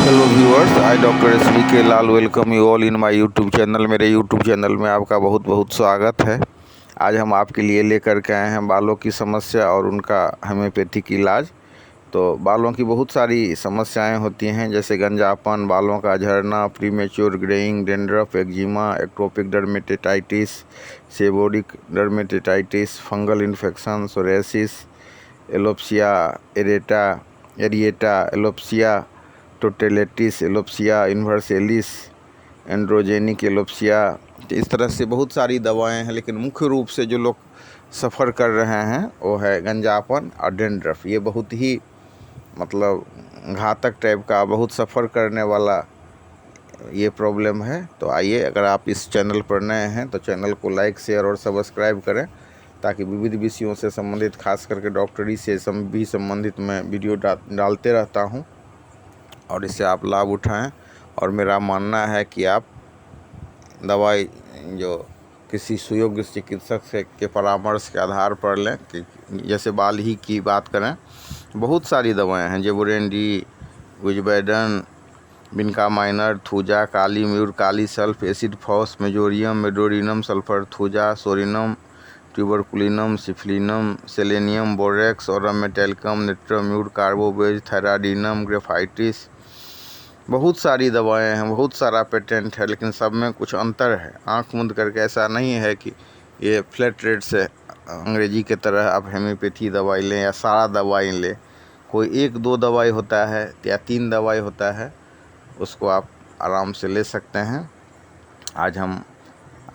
Hello viewers, I doctor SVK Lal welcome you all in my YouTube channel. मेरे YouTube channel में आपका बहुत बहुत स्वागत है। आज हम आपके लिए लेकर के आए हैं बालों की समस्या और उनका होम्योपैथिक इलाज। तो बालों की बहुत सारी समस्याएं होती हैं, जैसे गंजापन, बालों का झड़ना, premature greying, dandruff, eczema, ectopic dermatitis, seborrheic dermatitis, fungal infection, psoriasis, alopecia areata, alopecia totalis, alopecia universalis, androgenic alopecia. इस तरह से बहुत सारी दवाएं हैं, लेकिन मुख्य रूप से जो लोग सफ़र कर रहे हैं वो है गंजापन और डेंड्रफ। ये बहुत ही मतलब घातक टाइप का, बहुत सफ़र करने वाला ये प्रॉब्लम है। तो आइए, अगर आप इस चैनल पर नए हैं तो चैनल को लाइक, शेयर और सब्सक्राइब करें, ताकि विविध विषयों से संबंधित, खास करके डॉक्टरी से भी संबंधित मैं वीडियो डालते रहता हूं और इससे आप लाभ उठाएं। और मेरा मानना है कि आप दवाई जो किसी सुयोग्य चिकित्सक से के परामर्श के आधार पर लें। कि जैसे बाल ही की बात करें, बहुत सारी दवाएं हैं, जेबुरेंडी, गुजबैडन, vinca minor, thuja, kali mur, kali sulph, acid phos, mezereum, medorrhinum, sulphur thuja, psorinum, tuberculinum, syphilinum, selenium, borax और मेटेल्कम, नेट्राम्यूर, कार्बोवेज, थायराडिनम, ग्रेफाइटिस। बहुत सारी दवाएं हैं, बहुत सारा पेटेंट है, लेकिन सब में कुछ अंतर है। आंख मूंद करके ऐसा नहीं है कि ये फ्लैट रेट से अंग्रेजी के तरह आप होम्योपैथी दवाई लें या सारा दवाई लें। कोई एक दो दवाई होता है या तीन दवाई होता है, उसको आप आराम से ले सकते हैं। आज हम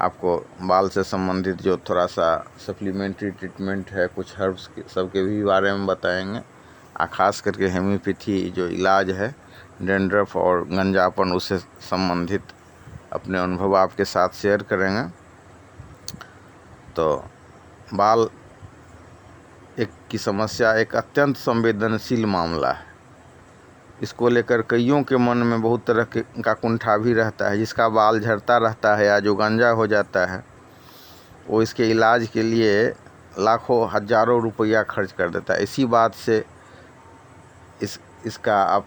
आपको बाल से संबंधित जो थोड़ा सा सप्लीमेंट्री ट्रीटमेंट है, कुछ हर्ब्स के सबके भी बारे में बताएंगे। ख़ास करके होम्योपैथी जो इलाज है डेंड्रफ और गंजापन, उससे संबंधित अपने अनुभव आपके साथ शेयर करेंगे। तो बाल की समस्या एक अत्यंत संवेदनशील मामला है। इसको लेकर कईयों के मन में बहुत तरह का कुंठा भी रहता है। जिसका बाल झड़ता रहता है या जो गंजा हो जाता है, वो इसके इलाज के लिए लाखों हजारों रुपया खर्च कर देता है। इसी बात से इसका आप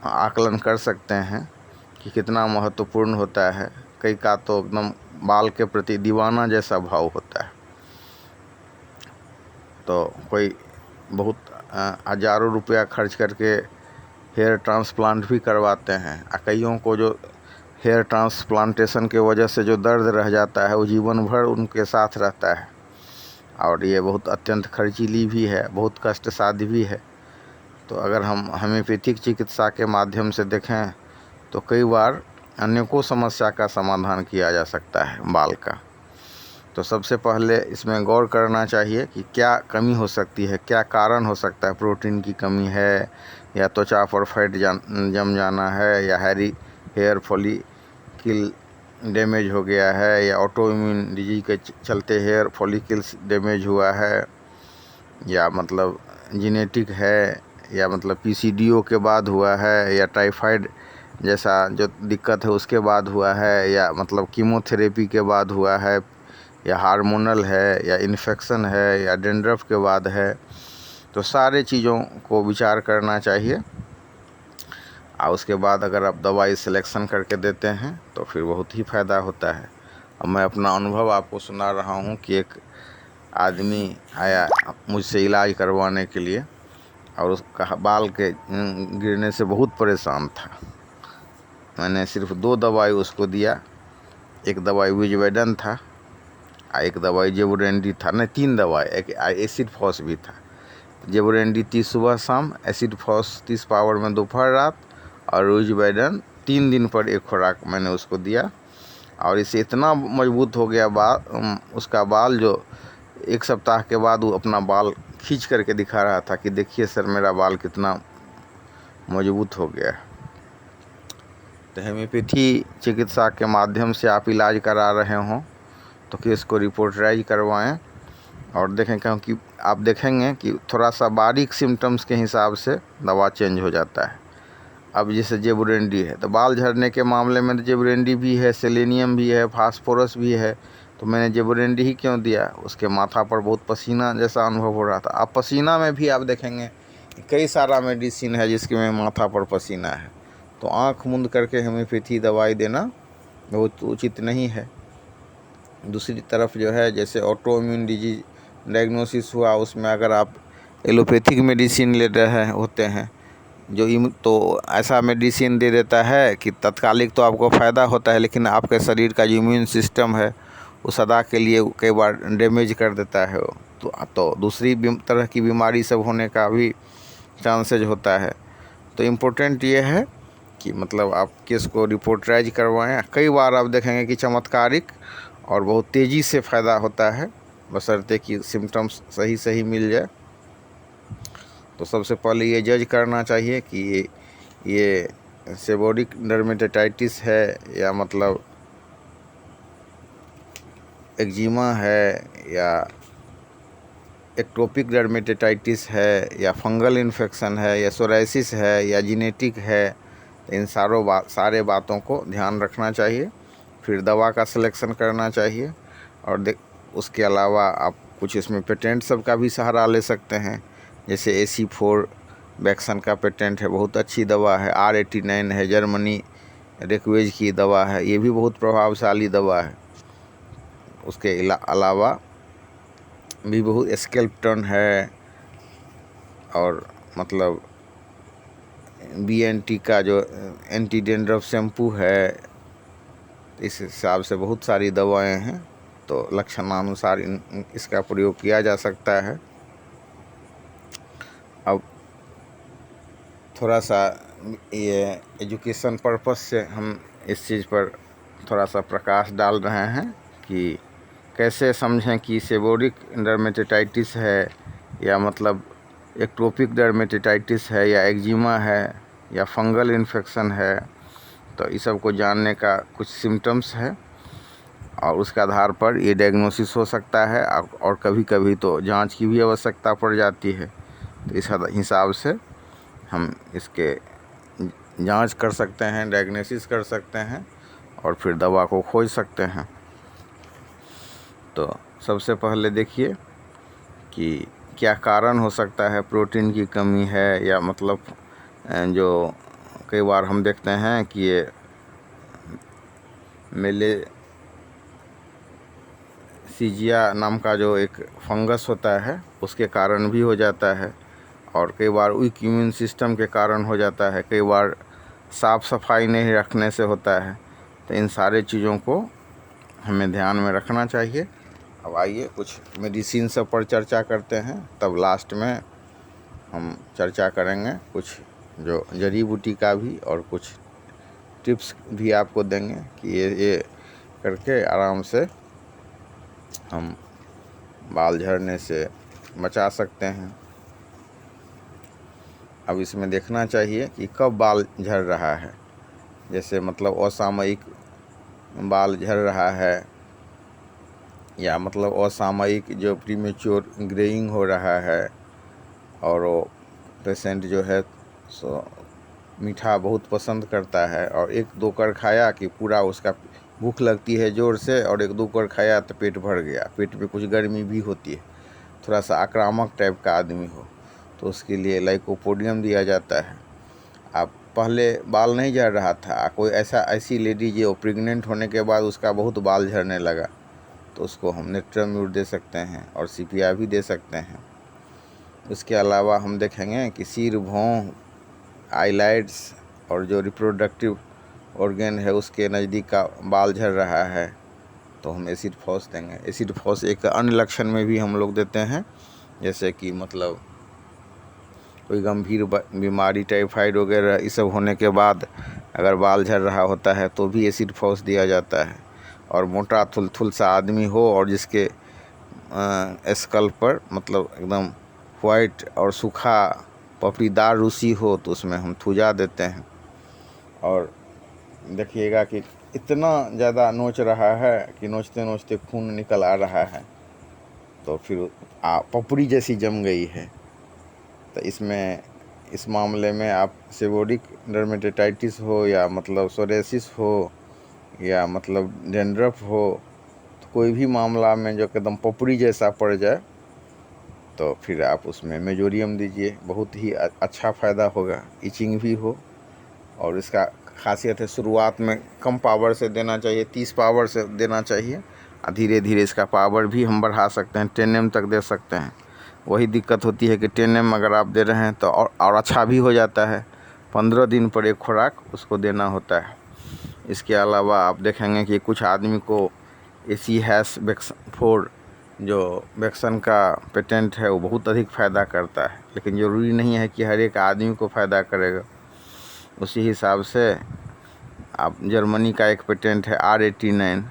आकलन कर सकते हैं कि कितना महत्वपूर्ण होता है। कई का तो एकदम बाल के प्रति दीवाना जैसा भाव होता है। तो कोई बहुत हजारों रुपया खर्च करके हेयर ट्रांसप्लांट भी करवाते हैं। कईयों को जो हेयर ट्रांसप्लांटेशन के वजह से जो दर्द रह जाता है, वो जीवन भर उनके साथ रहता है। और ये बहुत अत्यंत खर्चीली भी है, बहुत कष्टसाध्य भी है। तो अगर हम होम्योपैथिक चिकित्सा के माध्यम से देखें तो कई बार अनेकों समस्या का समाधान किया जा सकता है बाल का। तो सबसे पहले इसमें गौर करना चाहिए कि क्या कमी हो सकती है, क्या कारण हो सकता है। प्रोटीन की कमी है, या त्वचा पर फैट जम जाना है, या हेयर फॉलिकल डैमेज हो गया है, या ऑटो इम्यून डिजीज के चलते हेयर फॉलिकल्स डैमेज हुआ है, या मतलब जेनेटिक है, या मतलब PCDO के बाद हुआ है, या टाइफाइड जैसा जो दिक्कत है उसके बाद हुआ है, या मतलब कीमोथेरेपी के बाद हुआ है, या हार्मोनल है, या इन्फेक्शन है, या डेंड्रफ के बाद है। तो सारे चीज़ों को विचार करना चाहिए। और उसके बाद अगर आप दवाई सिलेक्शन करके देते हैं तो फिर बहुत ही फ़ायदा होता है। अब मैं अपना अनुभव आपको सुना रहा हूँ कि एक आदमी आया मुझसे इलाज करवाने के लिए, और उसका बाल के गिरने से बहुत परेशान था। मैंने सिर्फ 2 दवाई उसको दिया। एक दवाई विजवेडन था, एक दवाई जेबुरेंडी था, नहीं 3 दवाई, एक एसिड फॉस भी था। जेबुरेंडी 30 सुबह शाम, एसिड फॉस 30 पावर में दोपहर रात, और विजवेडन 3 दिन पर एक खुराक मैंने उसको दिया। और इससे इतना मजबूत हो गया उसका बाल, जो 1 सप्ताह के बाद वो अपना बाल खींच करके दिखा रहा था कि देखिए सर, मेरा बाल कितना मजबूत हो गया। तो होम्योपैथी चिकित्सा के माध्यम से आप इलाज करा रहे हों तो केस को रिपोर्टराइज करवाएं और देखें, क्योंकि आप देखेंगे कि थोड़ा सा बारीक सिम्टम्स के हिसाब से दवा चेंज हो जाता है। अब जैसे जेबुरेंडी है, तो बाल झड़ने के मामले में तो जेबुरेंडी भी है, सेलेनियम भी है, फास्फोरस भी है। तो मैंने जेबुरेंडी ही क्यों दिया, उसके माथा पर बहुत पसीना जैसा अनुभव हो रहा था। अब पसीना में भी आप देखेंगे कई सारा मेडिसिन है जिसके में माथा पर पसीना है, तो आँख मूंद करके होम्योपैथी दवाई देना बहुत उचित नहीं है। दूसरी तरफ जो है, जैसे ऑटो इम्यून डिजीज डायग्नोसिस हुआ, उसमें अगर आप एलोपैथिक मेडिसिन ले रहे होते हैं तो ऐसा मेडिसिन दे देता है कि तत्कालिक तो आपको फ़ायदा होता है, लेकिन आपके शरीर का जो इम्यून सिस्टम है वो सदा के लिए कई बार डैमेज कर देता है। तो दूसरी तरह की बीमारी सब होने का भी चांसेज होता है। तो इम्पोर्टेंट ये है कि मतलब आप केस को रिपोर्टराइज करवाएं। कई बार आप देखेंगे कि चमत्कारिक और बहुत तेज़ी से फ़ायदा होता है, बशर्ते कि सिम्टम्स सही मिल जाए। तो सबसे पहले ये जज करना चाहिए कि ये सेबोरिक डर्मेटाइटिस है या मतलब एक्जिमा है या एक्टोपिक डर्मेटाइटिस है या फंगल इन्फेक्शन है या सोराइसिस है या जीनेटिक है। तो इन सारे बातों को ध्यान रखना चाहिए, फिर दवा का सिलेक्शन करना चाहिए। और उसके अलावा आप कुछ इसमें पेटेंट सब का भी सहारा ले सकते हैं, जैसे AC4 वैक्सन का पेटेंट है, बहुत अच्छी दवा है। R89 है, जर्मनी रेक्वेज की दवा है, ये भी बहुत प्रभावशाली दवा है। उसके अलावा भी बहुत स्केल्पटन है, और मतलब BNT का जो एंटी डेंड्रफ शैम्पू है, इस हिसाब से बहुत सारी दवाएं हैं। तो लक्षणानुसार इसका प्रयोग किया जा सकता है। अब थोड़ा सा ये एजुकेशन पर्पस से हम इस चीज़ पर थोड़ा सा प्रकाश डाल रहे हैं कि कैसे समझें कि सेबोरिक डर्मेटाइटिस है या मतलब एक्टोपिक डर्मेटाइटिस है या एक्जिमा है या फंगल इन्फेक्शन है। तो इस सब को जानने का कुछ सिम्टम्स है और उसके आधार पर ये डायग्नोसिस हो सकता है, और कभी कभी तो जांच की भी आवश्यकता पड़ जाती है। तो इस हिसाब से हम इसके जांच कर सकते हैं, डायग्नोसिस कर सकते हैं और फिर दवा को खोज सकते हैं। तो सबसे पहले देखिए कि क्या कारण हो सकता है। प्रोटीन की कमी है या मतलब जो कई बार हम देखते हैं कि ये मेलेसीजिया नाम का जो एक फंगस होता है उसके कारण भी हो जाता है, और कई बार वीक इम्यून सिस्टम के कारण हो जाता है, कई बार साफ़ सफाई नहीं रखने से होता है। तो इन सारे चीज़ों को हमें ध्यान में रखना चाहिए। अब आइए कुछ मेडिसिन सब पर चर्चा करते हैं, तब लास्ट में हम चर्चा करेंगे कुछ जो जड़ी बूटी का भी, और कुछ टिप्स भी आपको देंगे कि ये करके आराम से हम बाल झड़ने से बचा सकते हैं। अब इसमें देखना चाहिए कि कब बाल झड़ रहा है। जैसे मतलब असामयिक बाल झड़ रहा है या मतलब असामयिक जो प्रीमेच्योर ग्रेइंग हो रहा है, और वो पेशेंट जो है सो मीठा बहुत पसंद करता है, और एक दो कर खाया कि पूरा उसका भूख लगती है ज़ोर से, और एक दो कर खाया तो पेट भर गया, पेट में कुछ गर्मी भी होती है, थोड़ा सा आक्रामक टाइप का आदमी हो तो उसके लिए लाइकोपोडियम दिया जाता है। अब पहले बाल नहीं झड़ रहा था, कोई ऐसी लेडी जो प्रेग्नेंट होने के बाद उसका बहुत बाल झड़ने लगा, तो उसको हम नेट्राम्यूर दे सकते हैं और CPR भी दे सकते हैं। उसके अलावा हम देखेंगे कि सिर, भौं, आईलाइड्स और जो रिप्रोडक्टिव ऑर्गन है उसके नज़दीक का बाल झड़ रहा है तो हम एसिड फॉस देंगे। एसिड फॉस एक अन्य लक्षण में भी हम लोग देते हैं, जैसे कि मतलब कोई गंभीर बीमारी टाइफाइड वगैरह ये सब होने के बाद अगर बाल झड़ रहा होता है तो भी एसिड फॉस दिया जाता है। और मोटा थुलथुल सा आदमी हो और जिसके स्कल पर मतलब एकदम वाइट और सूखा पपड़ीदार रूसी हो तो उसमें हम थूजा देते हैं। और देखिएगा कि इतना ज़्यादा नोच रहा है कि नोचते नोचते खून निकल आ रहा है, तो फिर पपड़ी जैसी जम गई है। तो इस मामले में आप सेबोरिक डर्मेटाइटिस हो या मतलब सोरेसिस हो या मतलब डेंड्रफ हो, तो कोई भी मामला में जो एकदम पपड़ी जैसा पड़ जाए तो फिर आप उसमें मेजोरियम दीजिए, बहुत ही अच्छा फ़ायदा होगा, इचिंग भी हो। और इसका खासियत है शुरुआत में कम पावर से देना चाहिए, 30 पावर से देना चाहिए। धीरे धीरे इसका पावर भी हम बढ़ा सकते हैं, 10 एम तक दे सकते हैं। वही दिक्कत होती है कि 10 एम अगर आप दे रहे हैं तो और अच्छा भी हो जाता है। 15 दिन पर एक खुराक उसको देना होता है। इसके अलावा आप देखेंगे कि कुछ आदमी को AC-4 जो वैक्सीन का पेटेंट है वो बहुत अधिक फ़ायदा करता है, लेकिन ज़रूरी नहीं है कि हर एक आदमी को फ़ायदा करेगा। उसी हिसाब से आप जर्मनी का एक पेटेंट है R89,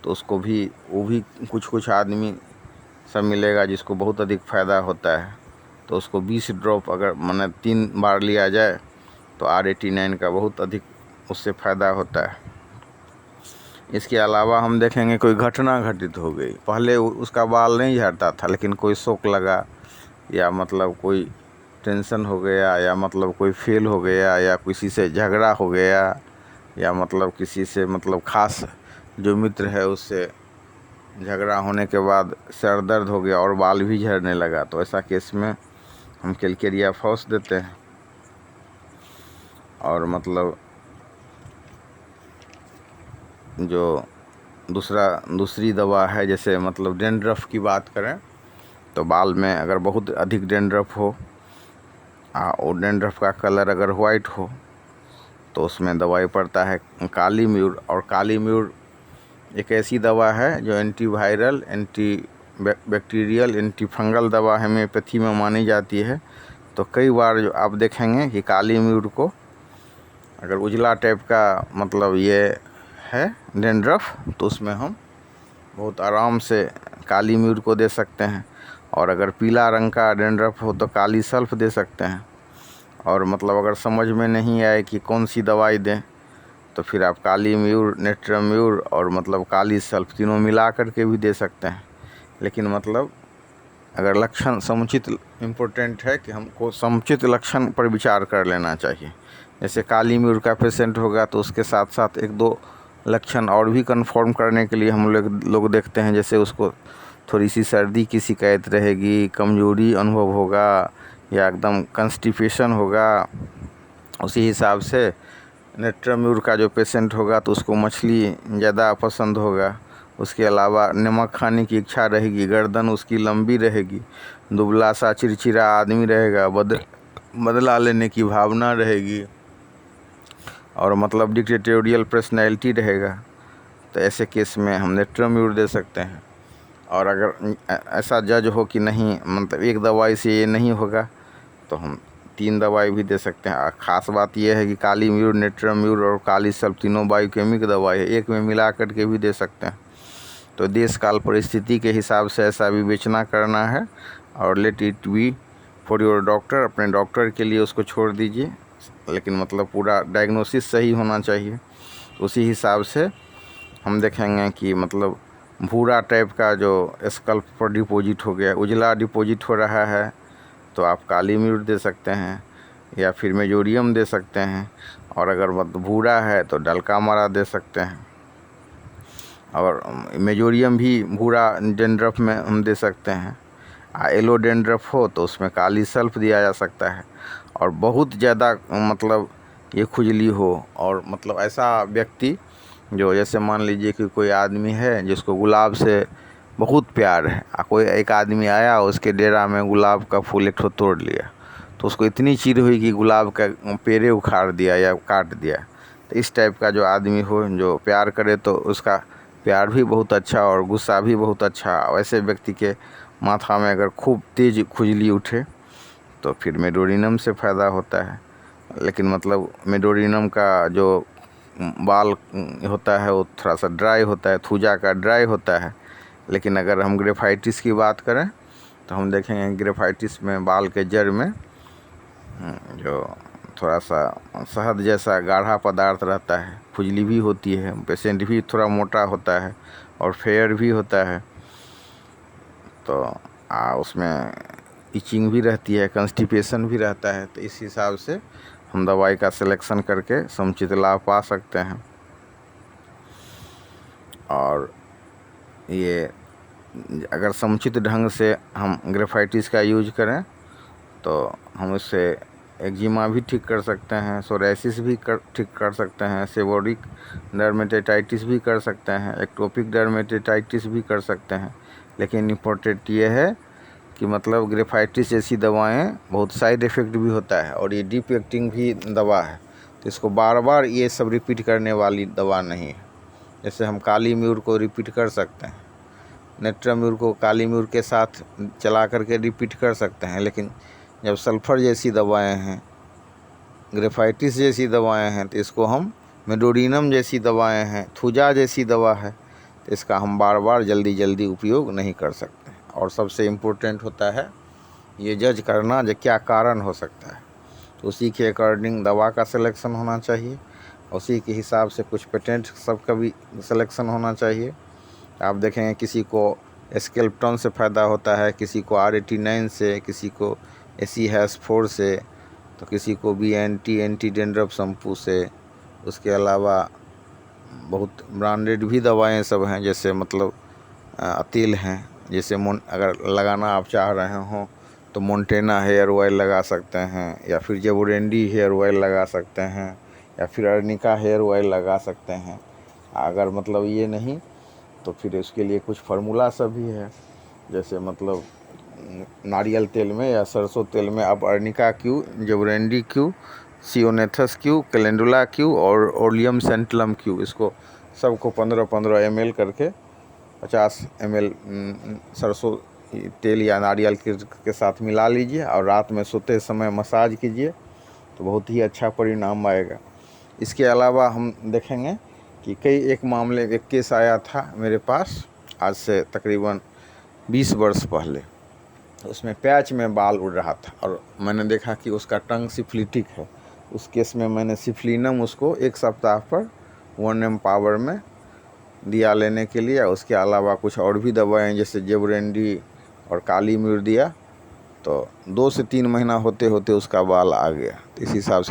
तो उसको भी वो भी कुछ आदमी सब मिलेगा जिसको बहुत अधिक फ़ायदा होता है। तो उसको 20 ड्रॉप अगर माने 3 बार लिया जाए तो R89 का बहुत अधिक उससे फ़ायदा होता है। इसके अलावा हम देखेंगे कोई घटना घटित हो गई, पहले उसका बाल नहीं झड़ता था, लेकिन कोई शौक लगा या मतलब कोई टेंशन हो गया या मतलब कोई फेल हो गया या किसी से झगड़ा हो गया या मतलब किसी से मतलब खास जो मित्र है उससे झगड़ा होने के बाद सर दर्द हो गया और बाल भी झड़ने लगा, तो ऐसा केस में हम कैलकेरिया फॉस देते हैं। और मतलब जो दूसरी दवा है, जैसे मतलब डेंड्रफ की बात करें तो बाल में अगर बहुत अधिक डेंड्रफ हो और डेंड्रफ का कलर अगर वाइट हो तो उसमें दवाई पड़ता है काली म्यूर। और काली म्यूर एक ऐसी दवा है जो antiviral, anti bacterial, anti fungal दवा होम्योपैथी में मानी जाती है। तो कई बार जो आप देखेंगे कि काली म्यूर को अगर उजला टाइप का मतलब ये है डेंड्रफ, तो उसमें हम बहुत आराम से काली म्यूर को दे सकते हैं। और अगर पीला रंग का डेंड्रफ हो तो काली सल्फ दे सकते हैं। और मतलब अगर समझ में नहीं आए कि कौन सी दवाई दें तो फिर आप काली म्यूर, नेट्रम्यूर और मतलब काली सल्फ तीनों मिला करके भी दे सकते हैं। लेकिन मतलब अगर लक्षण समुचित, इम्पोर्टेंट है कि हमको समुचित लक्षण पर विचार कर लेना चाहिए। जैसे काली म्यूर का पेशेंट होगा तो उसके साथ साथ 1-2 लक्षण और भी कंफर्म करने के लिए हम लोग देखते हैं। जैसे उसको थोड़ी सी सर्दी की शिकायत रहेगी, कमजोरी अनुभव होगा या एकदम कंस्टिपेशन होगा। उसी हिसाब से नेट्रम्यूर का जो पेशेंट होगा तो उसको मछली ज़्यादा पसंद होगा। उसके अलावा नमक खाने की इच्छा रहेगी, गर्दन उसकी लंबी रहेगी, दुबला सा चिड़चिड़ा आदमी रहेगा, बदला लेने की भावना रहेगी और मतलब डिक्टेटोरियल पर्सनैलिटी रहेगा। तो ऐसे केस में हम नेट्रम्यूर दे सकते हैं। और अगर ऐसा जज हो कि नहीं मतलब एक दवाई से ये नहीं होगा तो हम 3 दवाई भी दे सकते हैं। ख़ास बात यह है कि काली म्यूर, नेट्रम्यूर और काली सल्फ तीनों बायोकेमिक दवाई है, एक में मिला करके भी दे सकते हैं। तो देश काल परिस्थिति के हिसाब से ऐसा विवेचना करना है और let it be for your doctor. अपने डॉक्टर के लिए उसको छोड़ दीजिए, लेकिन मतलब पूरा डायग्नोसिस सही होना चाहिए। उसी हिसाब से हम देखेंगे कि मतलब भूरा टाइप का जो स्कल्प पर डिपॉजिट हो गया, उजला डिपॉजिट हो रहा है, तो आप काली म्यूर दे सकते हैं या फिर मेजोरियम दे सकते हैं। और अगर मतलब भूरा है तो डलका मारा दे सकते हैं। और मेजोरियम भी भूरा डेंड्रफ में हम दे सकते हैं। येलो डेंड्रफ हो तो उसमें काली सल्फ दिया जा सकता है। और बहुत ज़्यादा मतलब ये खुजली हो और मतलब ऐसा व्यक्ति जो जैसे मान लीजिए कि कोई आदमी है जिसको गुलाब से बहुत प्यार है, कोई एक आदमी आया उसके डेरा में गुलाब का फूल एक ठो तोड़ लिया, तो उसको इतनी चिढ़ हुई कि गुलाब का पेड़े उखाड़ दिया या काट दिया। तो इस टाइप का जो आदमी हो जो प्यार करे तो उसका प्यार भी बहुत अच्छा और गुस्सा भी बहुत अच्छा। वैसे व्यक्ति के माथा में अगर खूब तेज़ खुजली उठे तो फिर मेडोरिनम से फ़ायदा होता है। लेकिन मतलब मेडोरिनम का जो बाल होता है वो थोड़ा सा ड्राई होता है, थूजा का ड्राई होता है। लेकिन अगर हम ग्रेफाइटिस की बात करें तो हम देखेंगे ग्रेफाइटिस में बाल के जड़ में जो थोड़ा सा शहद जैसा गाढ़ा पदार्थ रहता है, खुजली भी होती है, पेशेंट भी थोड़ा मोटा होता है और फेयर भी होता है। तो उसमें इचिंग भी रहती है, कंस्टिपेशन भी रहता है। तो इस हिसाब से हम दवाई का सिलेक्शन करके समुचित लाभ पा सकते हैं। और ये अगर समुचित ढंग से हम ग्रेफाइटिस का यूज करें तो हम उससे एक्जिमा भी ठीक कर सकते हैं, सोराइसिस भी ठीक कर सकते हैं, सेबोरिक डर्मेटाइटिस भी कर सकते हैं, एक्टोपिक डर्मेटाइटिस भी कर सकते हैं। लेकिन इम्पोर्टेंट ये है कि मतलब ग्रेफाइटिस जैसी दवाएं बहुत साइड इफ़ेक्ट भी होता है और ये डीप एक्टिंग भी दवा है, तो इसको बार बार ये सब रिपीट करने वाली दवा नहीं है। जैसे हम काली म्यूर को रिपीट कर सकते हैं, नेट्राम्यूर को काली म्यूर के साथ चला करके रिपीट कर सकते हैं, लेकिन जब सल्फ़र जैसी दवाएं हैं, ग्रेफाइटिस जैसी दवाएं हैं, तो इसको हम मेडोडिनम जैसी दवाएं हैं, थूजा जैसी दवा है, तो इसका हम बार बार जल्दी जल्दी उपयोग नहीं कर सकते। और सबसे इम्पोर्टेंट होता है ये जज करना जो क्या कारण हो सकता है, तो उसी के अकॉर्डिंग दवा का सिलेक्शन होना चाहिए, उसी के हिसाब से कुछ पेटेंट सबका भी सिलेक्शन होना चाहिए। आप देखेंगे किसी को स्केल्पटन से फ़ायदा होता है, किसी को R89 से, किसी को AC-4 से, तो किसी को भी एंटी डेंड्रफ शैम्पू से। उसके अलावा बहुत ब्रांडेड भी दवाएं सब हैं, जैसे मतलब तेल हैं, जैसे अगर लगाना आप चाह रहे हो तो मोंटेना हेयर ऑयल लगा सकते हैं, या फिर जेबोरेंडी हेयर ऑयल लगा सकते हैं, या फिर अर्निका हेयर ऑयल लगा सकते हैं। अगर मतलब ये नहीं तो फिर उसके लिए कुछ फार्मूला सब भी है, जैसे मतलब नारियल तेल में या सरसों तेल में आप arnica Q, jaborandi Q, ceanothus Q, calendula Q और ओलियम सेंटलम क्यू, इसको सबको 15-15 ml करके 50 ml सरसों तेल या नारियल के साथ मिला लीजिए और रात में सोते समय मसाज कीजिए, तो बहुत ही अच्छा परिणाम आएगा। इसके अलावा हम देखेंगे कि एक केस आया था मेरे पास आज से तकरीबन 20 वर्ष पहले। उसमें पैच में बाल उड़ रहा था और मैंने देखा कि उसका टंग सिफिलिटिक है। उस केस में मैंने सिफलिनम उसको 1 सप्ताह पर 1 पावर में दिया लेने के लिए। उसके अलावा कुछ और भी दवाएं जैसे जेबोरेंडी और काली म्यूर दिया, तो 2 से 3 महीना होते होते उसका बाल आ गया। इस हिसाब से